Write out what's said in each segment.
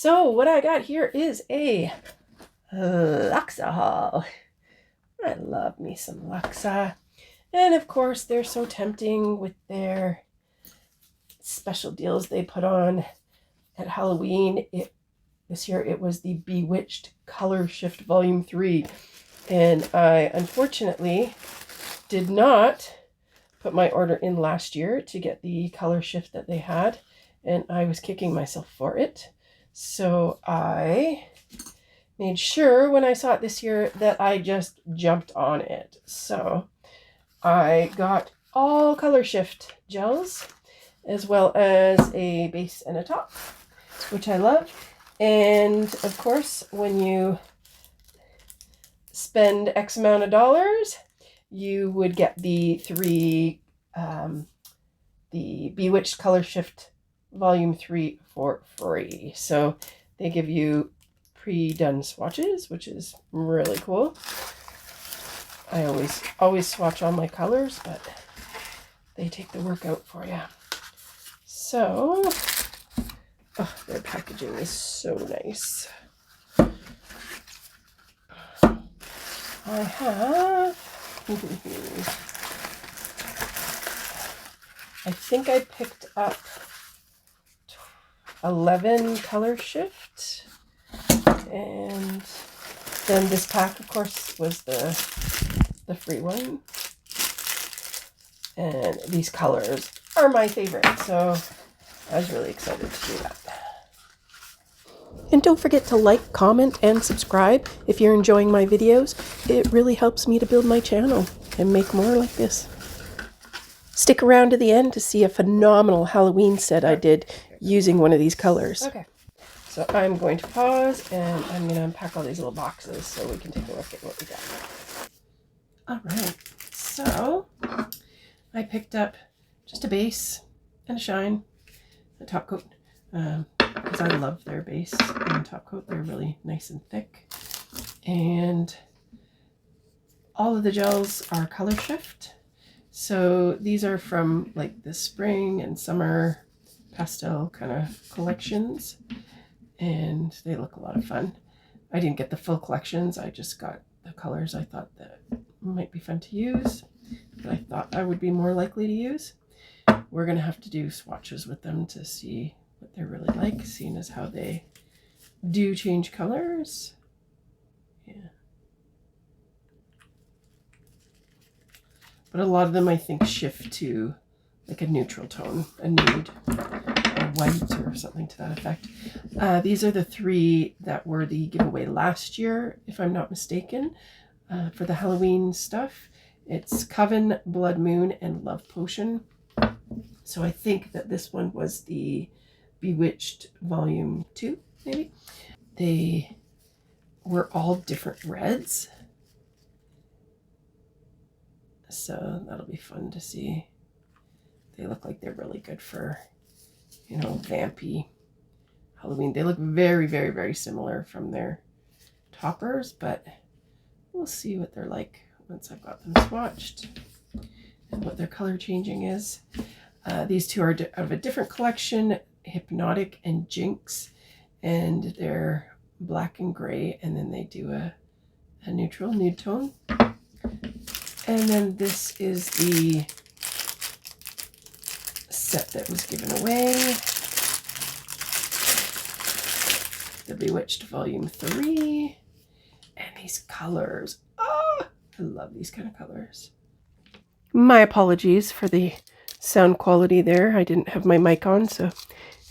So what I got here is a Luxa haul. I love me some Luxa. And of course, they're so tempting with their special deals they put on at Halloween. This year it was the Bewitched Color Shift Volume 3. And I unfortunately did not put my order in last year to get the color shift that they had. And I was kicking myself for it. So I made sure when I saw it this year that I just jumped on it. So I got all color shift gels as well as a base and a top, which I love. And of course, when you spend X amount of dollars, you would get the the Bewitched Color Shift Volume 3 for free. So they give you pre-done swatches, which is really cool. I always swatch all my colors, but they take the work out for you. So, their packaging is so nice. I have, I think I picked up 11 color shift, and then this pack, of course, was the free one. And these colors are my favorite, so I was really excited to do that. And don't forget to like, comment, and subscribe if you're enjoying my videos. It really helps me to build my channel and make more like this. Stick around to the end to see a phenomenal Halloween set I did using one of these colors. Okay, so I'm going to pause and I'm going to unpack all these little boxes so we can take a look at what we got. All right, so I picked up just a base and a shine, a top coat, because I love their base and top coat. They're really nice and thick. And all of the gels are color shift. So these are from like the spring and summer pastel kind of collections. And they look a lot of fun. I didn't get the full collections. I just got the colors I thought that might be fun to use, that I thought I would be more likely to use. We're going to have to do swatches with them to see what they're really like, seeing as how they do change colors. Yeah. But a lot of them I think shift to like a neutral tone, a nude, or white, or something to that effect. These are the 3 that were the giveaway last year, if I'm not mistaken, for the Halloween stuff. It's Coven, Blood Moon, and Love Potion. So I think that this one was the Bewitched Volume 2, maybe. They were all different reds. So that'll be fun to see. They look like they're really good for, you know, vampy Halloween. They look very, very, very similar from their toppers, but we'll see what they're like once I've got them swatched and what their color changing is. These 2 are of a different collection, Hypnotic and Jinx, and they're black and gray, and then they do a neutral nude tone. And then this is the set that was given away, the Bewitched Volume 3, and these colors. Oh, I love these kind of colors. My apologies for the sound quality there. I didn't have my mic on, so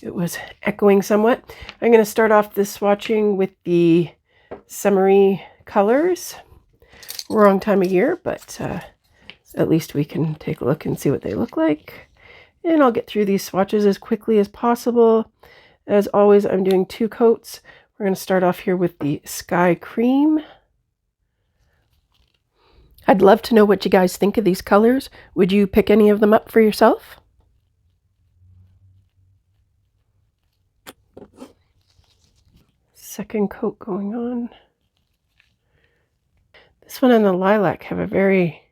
it was echoing somewhat. I'm going to start off this swatching with the summery colors. Wrong time of year, but at least we can take a look and see what they look like. And I'll get through these swatches as quickly as possible. As always, I'm doing 2 coats. We're going to start off here with the Sky Cream. I'd love to know what you guys think of these colors. Would you pick any of them up for yourself? Second coat going on. This one and the lilac have a very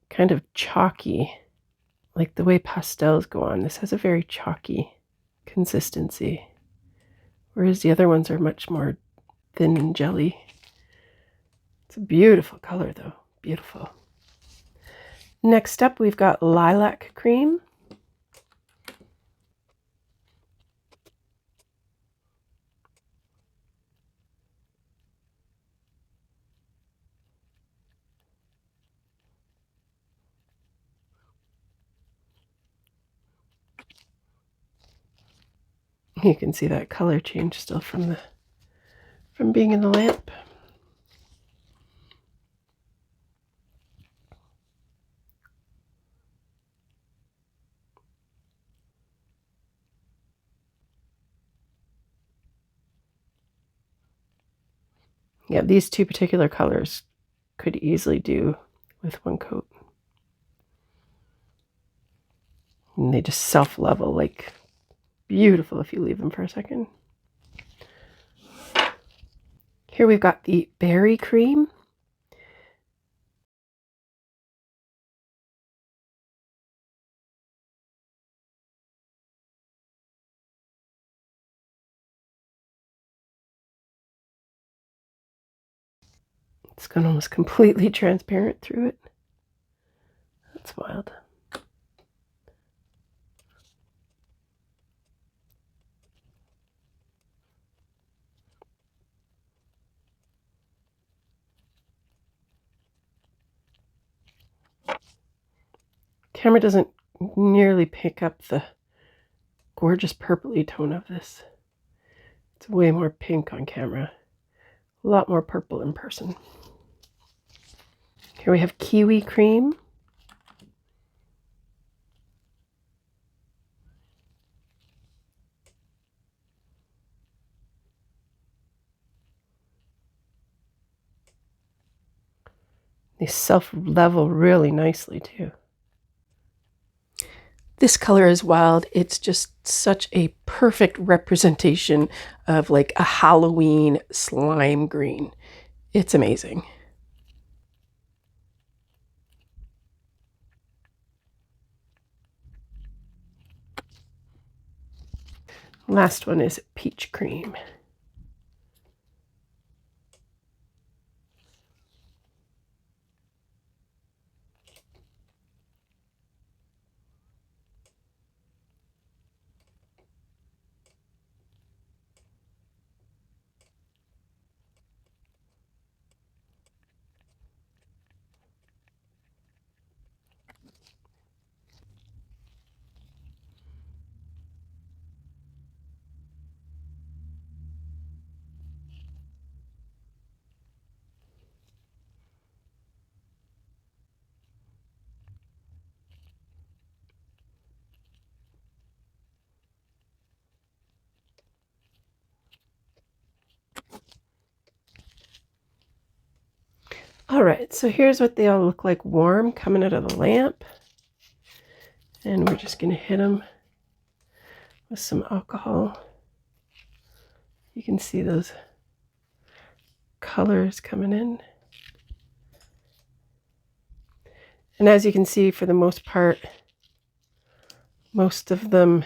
kind of chalky, like the way pastels go on. This has a very chalky consistency, whereas the other ones are much more thin and jelly. It's a beautiful color though, beautiful. Next up we've got Lilac Cream. You can see that color change still from being in the lamp. Yeah, these two particular colors could easily do with one coat. And they just self-level, like beautiful if you leave them for a second. Here we've got the Berry Cream. It's gone almost completely transparent through it. That's wild. Camera doesn't nearly pick up the gorgeous purpley tone of this. It's way more pink on camera. A lot more purple in person. Here we have Kiwi Cream. They self-level really nicely too. This color is wild. It's just such a perfect representation of like a Halloween slime green. It's amazing. Last one is Peach Cream. All right, so here's what they all look like warm coming out of the lamp. And we're just going to hit them with some alcohol. You can see those colors coming in. And as you can see, for the most part, most of them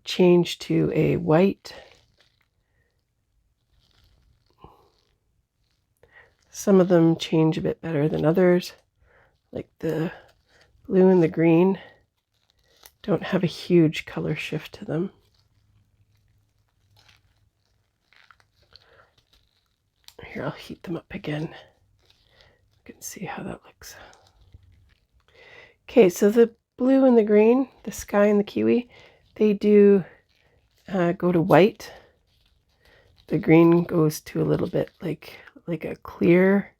change to a white. Some of them change a bit better than others, like the blue and the green don't have a huge color shift to them. Here, I'll heat them up again. You can see how that looks. Okay, so the blue and the green, the sky and the kiwi, they do go to white. The green goes to a little bit like a clear,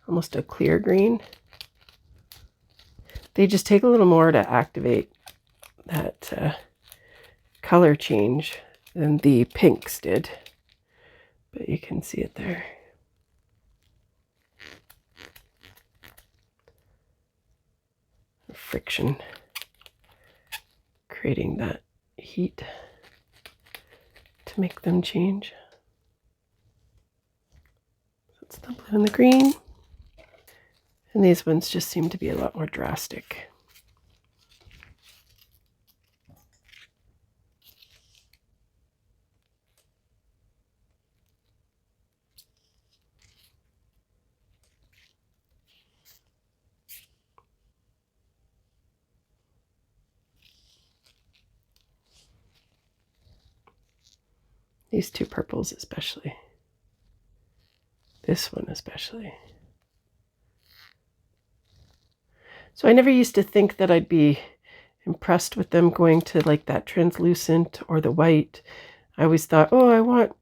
almost a clear green. They just take a little more to activate that color change than the pinks did. But you can see it there. Friction creating that heat to make them change. So it's the blue and the green. And these ones just seem to be a lot more drastic. These two purples especially. This one especially. So I never used to think that I'd be impressed with them going to like that translucent or the white. I always thought, oh, I want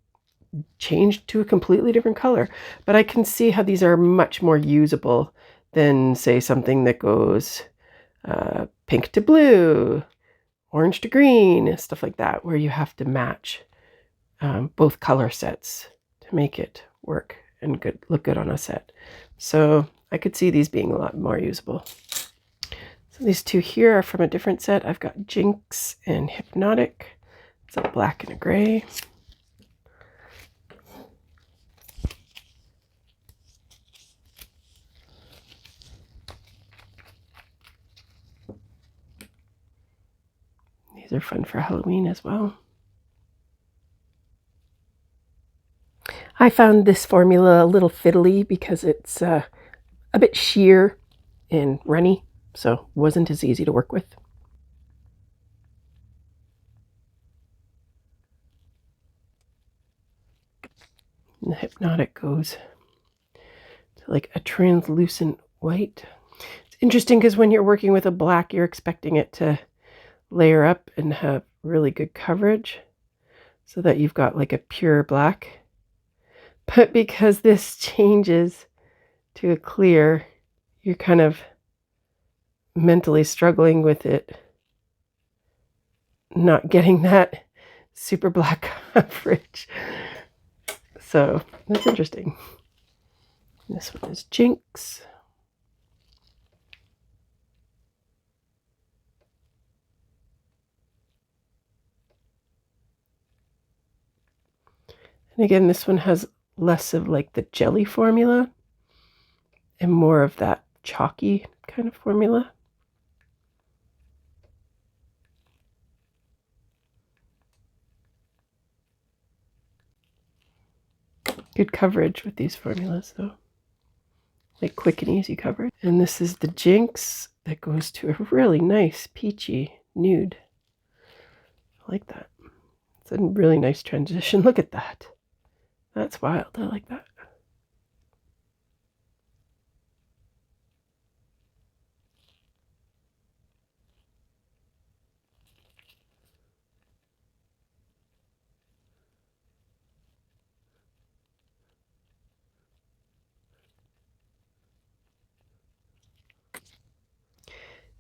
changed to a completely different color. But I can see how these are much more usable than, say, something that goes pink to blue, orange to green, stuff like that, where you have to match both color sets to make it work and look good on a set. So I could see these being a lot more usable. So these two here are from a different set. I've got Jinx and Hypnotic. It's a black and a gray. These are fun for Halloween as well. I found this formula a little fiddly because it's a bit sheer and runny, so wasn't as easy to work with. And the Hypnotic goes to like a translucent white. It's interesting because when you're working with a black, you're expecting it to layer up and have really good coverage so that you've got like a pure black. But because this changes to a clear, you're kind of mentally struggling with it, not getting that super black coverage. So that's interesting. This one is Jinx. And again, this one has less of like the jelly formula and more of that chalky kind of formula. Good coverage with these formulas though. Like quick and easy coverage. And this is the Jinx that goes to a really nice peachy nude. I like that. It's a really nice transition. Look at that. That's wild. I like that.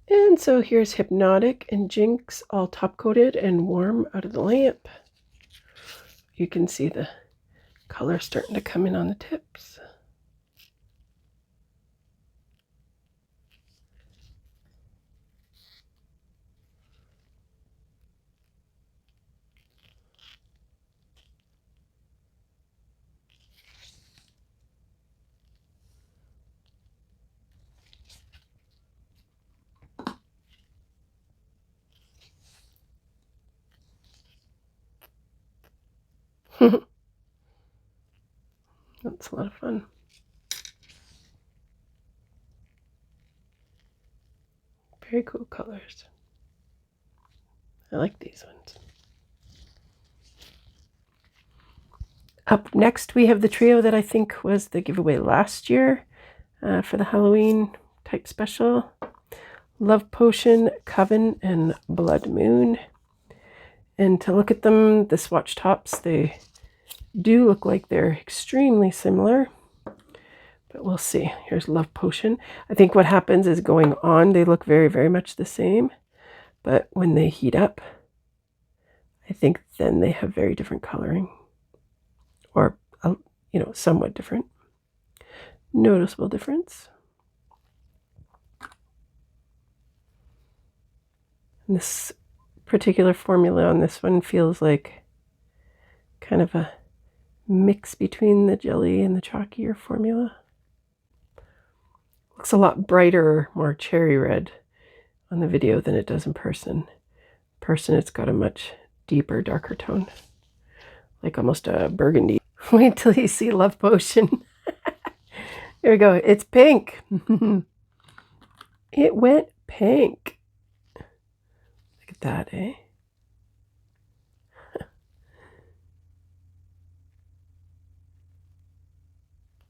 And so here's Hypnotic and Jinx all top coated and warm out of the lamp. You can see the color starting to come in on the tips. That's a lot of fun. Very cool colors. I like these ones. Up next, we have the trio that I think was the giveaway last year for the Halloween type special. Love Potion, Coven, and Blood Moon. And to look at them, the swatch tops, they do look like they're extremely similar. But we'll see. Here's Love Potion. I think what happens is going on, they look very, very much the same. But when they heat up, I think then they have very different coloring. Or, you know, somewhat different. Noticeable difference. And this particular formula on this one feels like kind of a mix between the jelly and the chalkier formula. Looks a lot brighter, more cherry red on the video than it does in person. In person, it's got a much deeper, darker tone, like almost a burgundy. Wait till you see Love Potion. There we go. It's pink. It went pink. Look at that, eh?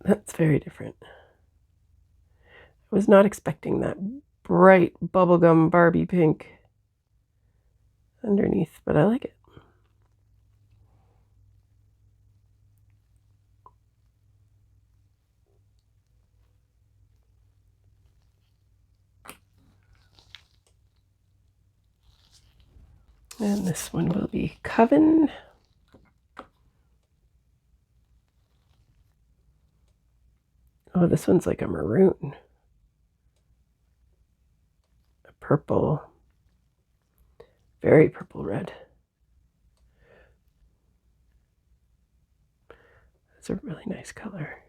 That's very different. I was not expecting that bright bubblegum Barbie pink underneath, but I like it. And this one will be Coven. Oh, this one's like a maroon. A purple. Very purple red. It's a really nice color.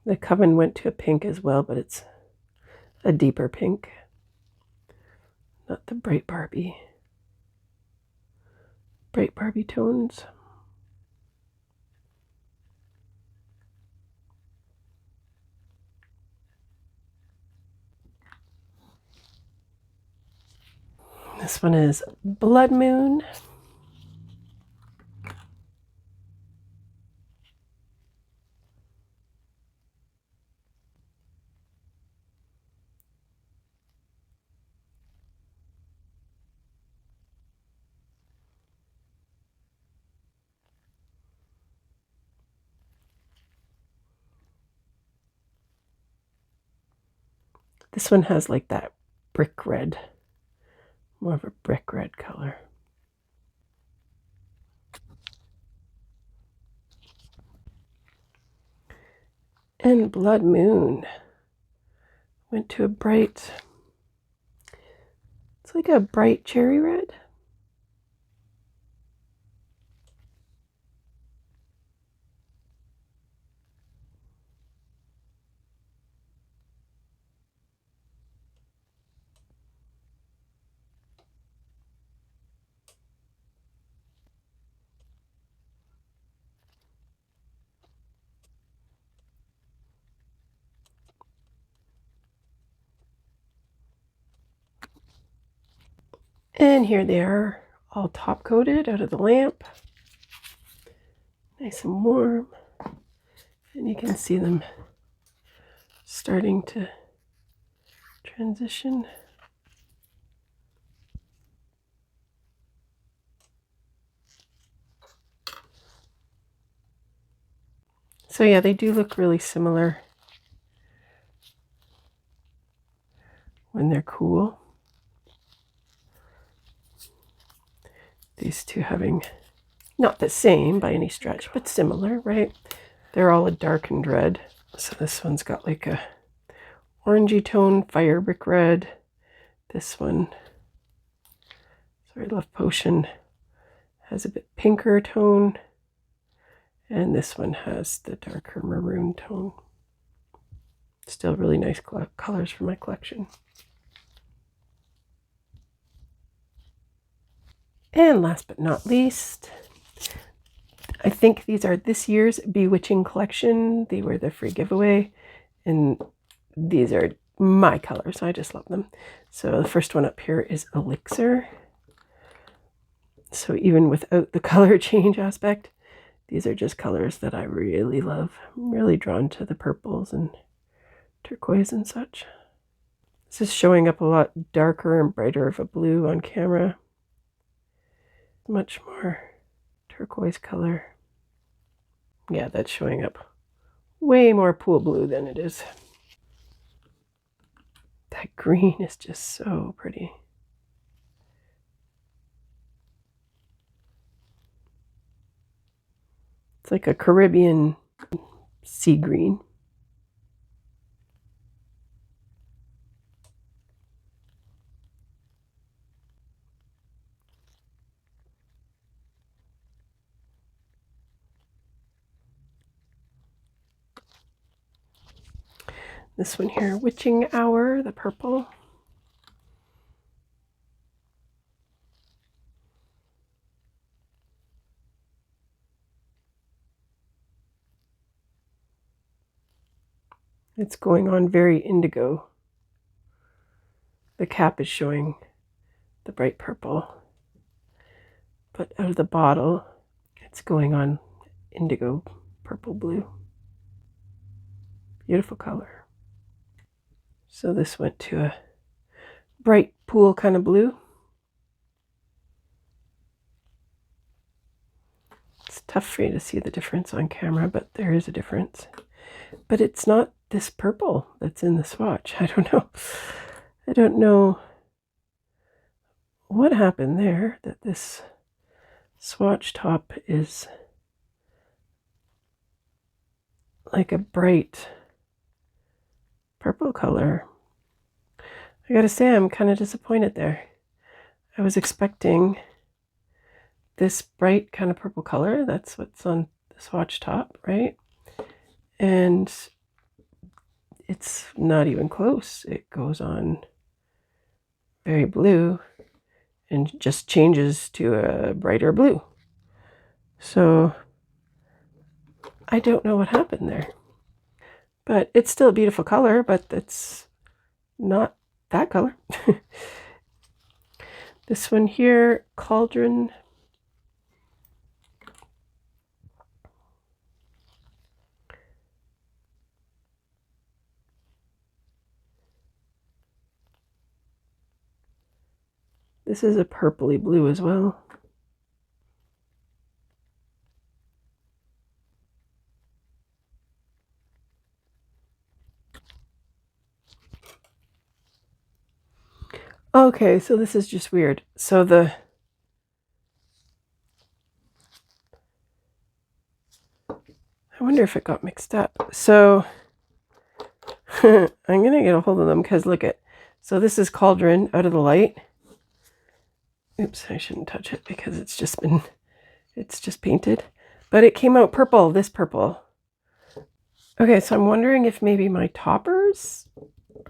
The Coven went to a pink as well, but it's a deeper pink. Not the bright Barbie. Bright Barbie tones. This one is Blood Moon. This one has like that brick red, more of a brick red color. And Blood Moon went to a bright, it's like a bright cherry red. And here they are, all top coated out of the lamp. Nice and warm. And you can see them starting to transition. So yeah, they do look really similar when they're cool. These two having not the same by any stretch, but similar, right? They're all a darkened red. So this one's got like a orangey tone, fire brick red. This one, sorry, Love Potion, has a bit pinker tone. And this one has the darker maroon tone. Still really nice colors for my collection. And last but not least, I think these are this year's Bewitching collection. They were the free giveaway, and these are my colors. I just love them. So the first one up here is Elixir. So even without the color change aspect, these are just colors that I really love. I'm really drawn to the purples and turquoise and such. This is showing up a lot darker and brighter of a blue on camera. Much more turquoise color. Yeah, that's showing up way more pool blue than it is. That green is just so pretty. It's like a Caribbean sea green. This one here, Witching Hour, the purple. It's going on very indigo. The cap is showing the bright purple, but out of the bottle, it's going on indigo, purple, blue. Beautiful color. So this went to a bright pool kind of blue. It's tough for you to see the difference on camera, but there is a difference. But it's not this purple that's in the swatch. I don't know. I don't know what happened there, that this swatch top is like a bright purple color. I gotta say, I'm kind of disappointed there. I was expecting this bright kind of purple color. That's what's on the swatch top, right? And it's not even close. It goes on very blue and just changes to a brighter blue. So I don't know what happened there. But it's still a beautiful color, but it's not that color. This one here, Cauldron. This is a purpley blue as well. Okay, so this is just weird. So I wonder if it got mixed up. So I'm going to get a hold of them because look at, so this is Cauldron out of the light. Oops, I shouldn't touch it because it's just painted. But it came out purple, this purple. Okay, so I'm wondering if maybe my toppers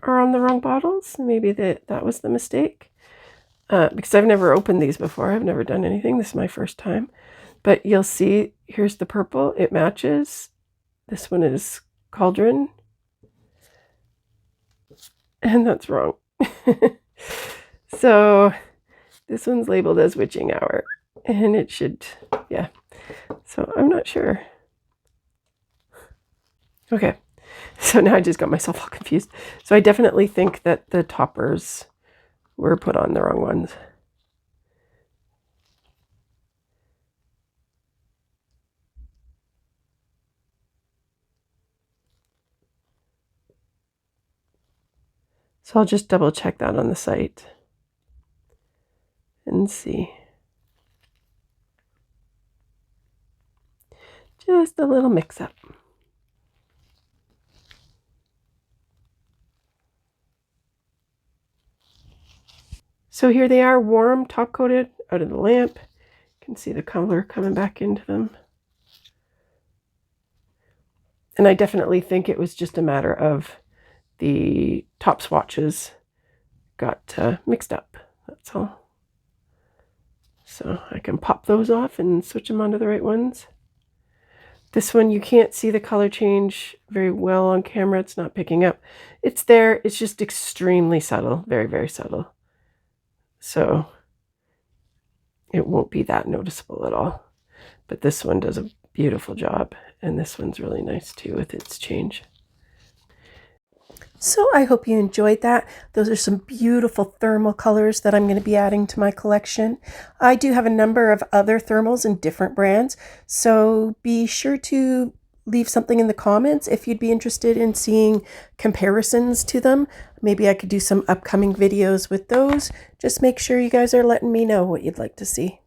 are on the wrong bottles. Maybe that was the mistake. Because I've never opened these before. I've never done anything. This is my first time. But you'll see, here's the purple. It matches. This one is Cauldron. And that's wrong. So this one's labeled as Witching Hour. And it should, yeah. So I'm not sure. Okay. So now I just got myself all confused. So I definitely think that the toppers were put on the wrong ones. So I'll just double check that on the site and see. Just a little mix up. So here they are, warm, top coated, out of the lamp. You can see the color coming back into them. And I definitely think it was just a matter of the top swatches got mixed up. That's all. So I can pop those off and switch them onto the right ones. This one, you can't see the color change very well on camera. It's not picking up. It's there. It's just extremely subtle. Very, very subtle. So it won't be that noticeable at all. But this one does a beautiful job. And this one's really nice too with its change. So I hope you enjoyed that. Those are some beautiful thermal colors that I'm going to be adding to my collection. I do have a number of other thermals in different brands, so be sure to leave something in the comments if you'd be interested in seeing comparisons to them. Maybe I could do some upcoming videos with those. Just make sure you guys are letting me know what you'd like to see.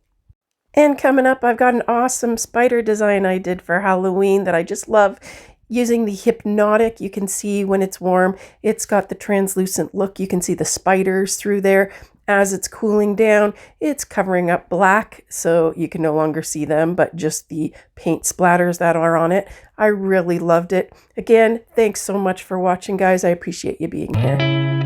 And coming up, I've got an awesome spider design I did for Halloween that I just love. Using the Hypnotic, you can see when it's warm, it's got the translucent look. You can see the spiders through there. As it's cooling down, it's covering up black, so you can no longer see them, but just the paint splatters that are on it. I really loved it. Again, thanks so much for watching, guys. I appreciate you being here.